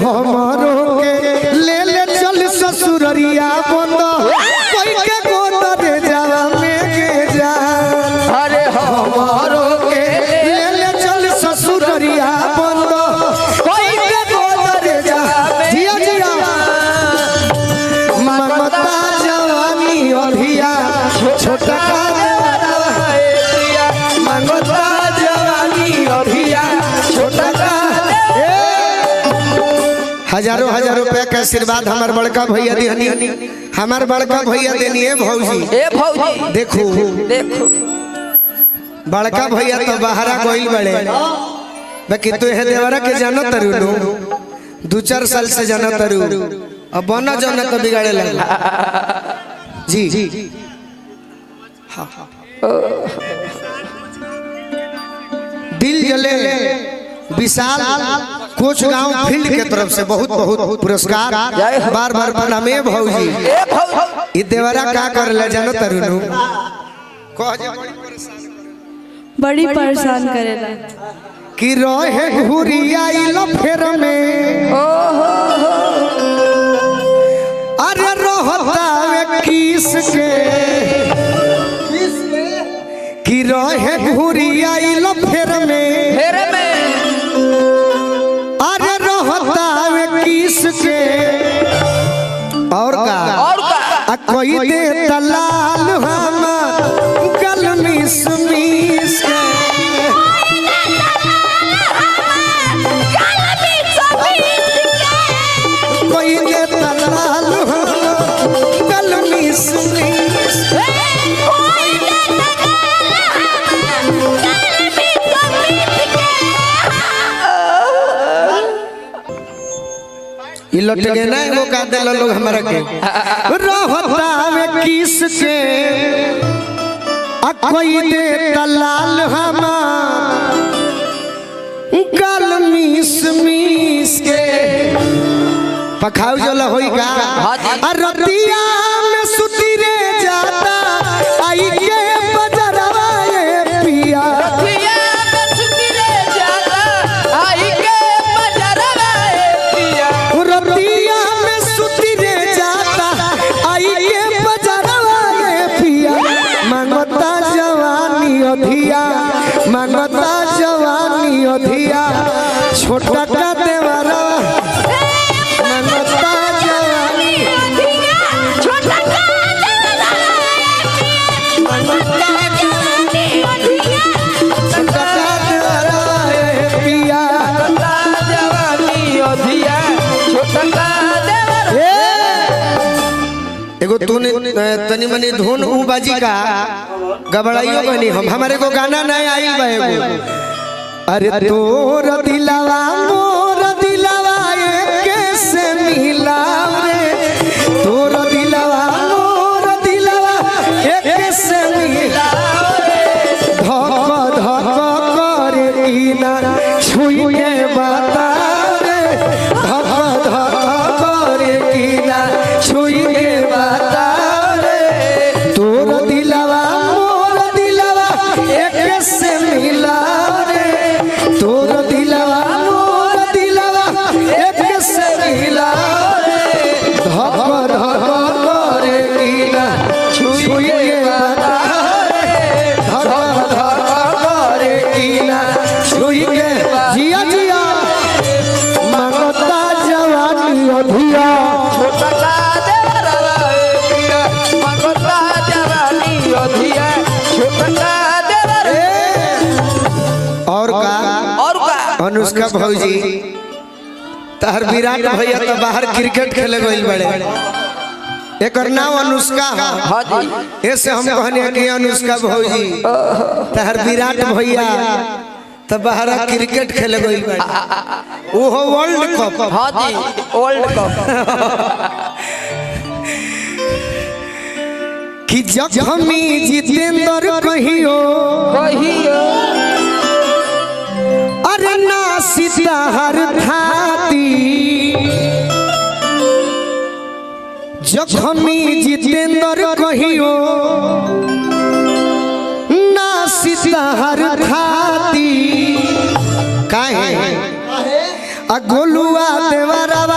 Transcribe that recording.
हमारो के ले ले चल ससुररिया बंद कोई के गोद दे जावा में के जा। अरे हमारो के ले ले चल ससुररिया बंद कोई के गोद दे जा। जिया जिया ममता जवानी अधिया छोटा ममता जवानी अधिया छोटा हजारों हजार रुपया का आशीर्वाद हमार बड़का भैया दिहनी हमार बड़का भैया देनी है भौजी। ए भौजी देखो देखो बड़का भैया तो बाहरा गइल बड़े बाकी तू है देवरा के जानो तरु नु 2-4 साल से जानो तरु अब बना जाना तो बिगाड़े लगा जी हाँ दिल जले विशाल कोच गांव फील्ड के तरफ से बहुत बहुत पुरस्कार बार बार प्रणाम है भौजी। ये देवरा का कर ले जानो तरुनु बड़ी परेशान करेला कि रहे घुरिया इलो फेर में अरे रहता वे किस के कि रहे घुरिया इलो फेर में अरे रहता वे किस के और का कोई दे दलाल हमार गल मिस मिस के कोई दे दलाल हमार गल मिस मिस ये लौट गए ना वो का दे लोग हमारा के रहता में किस के कोई दे दलाल हमार गल मिस मिस के पखाऊ जो होई का रतिया में सुती रे जाता आई के बजरवा ये पिया रतिया में सुती रे जाता आई के बजरवा ये पिया मांगता जवानी अधिया मांगता जवानी अधिया छोटा का देवरा मांगता जवानी छोटा का देवरा मांगता छोटा का देवरा ए पिया जवानी अधिया छोटा देवरा एगो तूने तनी मनी धुन ऊ बाजी का गबड़ाइयो बनी हम हमारे को गाना नहीं आई बा एगो अरे तोर दिलवा मोर दिलवा कैसे मिला रे तोर दिलवा मोर दिलवा कैसे मिला रे धक धक करे ना छुई के बता रे धक धक करे ना छुई के बता रे तोर दिलवा मोर दिलवा कैसे मिला रे तोर दिलवा मोर दिलवा कैसे मिला रे धक धक करे ना छुई के बता रे धक धक करे ना छुई के जिया जिया मांगता जवानी अधिया छोटा देवरा मांगता जवानी अधिया छोटा देवरा और का अनुष्का भौजी तहर विराट भैया तो बाहर क्रिकेट खेले गइल बड़े एक नाम अनुष्का ऐसे हम कहने कि अनुष्का भौजी तहर विराट भैया तो बाहर क्रिकेट खेले गइल बड़े ओहो वर्ल्ड कप वर्ल्ड कप कि जखमी जितेंद्र कहियो अरे ना सीता हर थाती जखमी जितेंद्र कहियो ना सीता हर थाती काहे गोलुआ देवरवा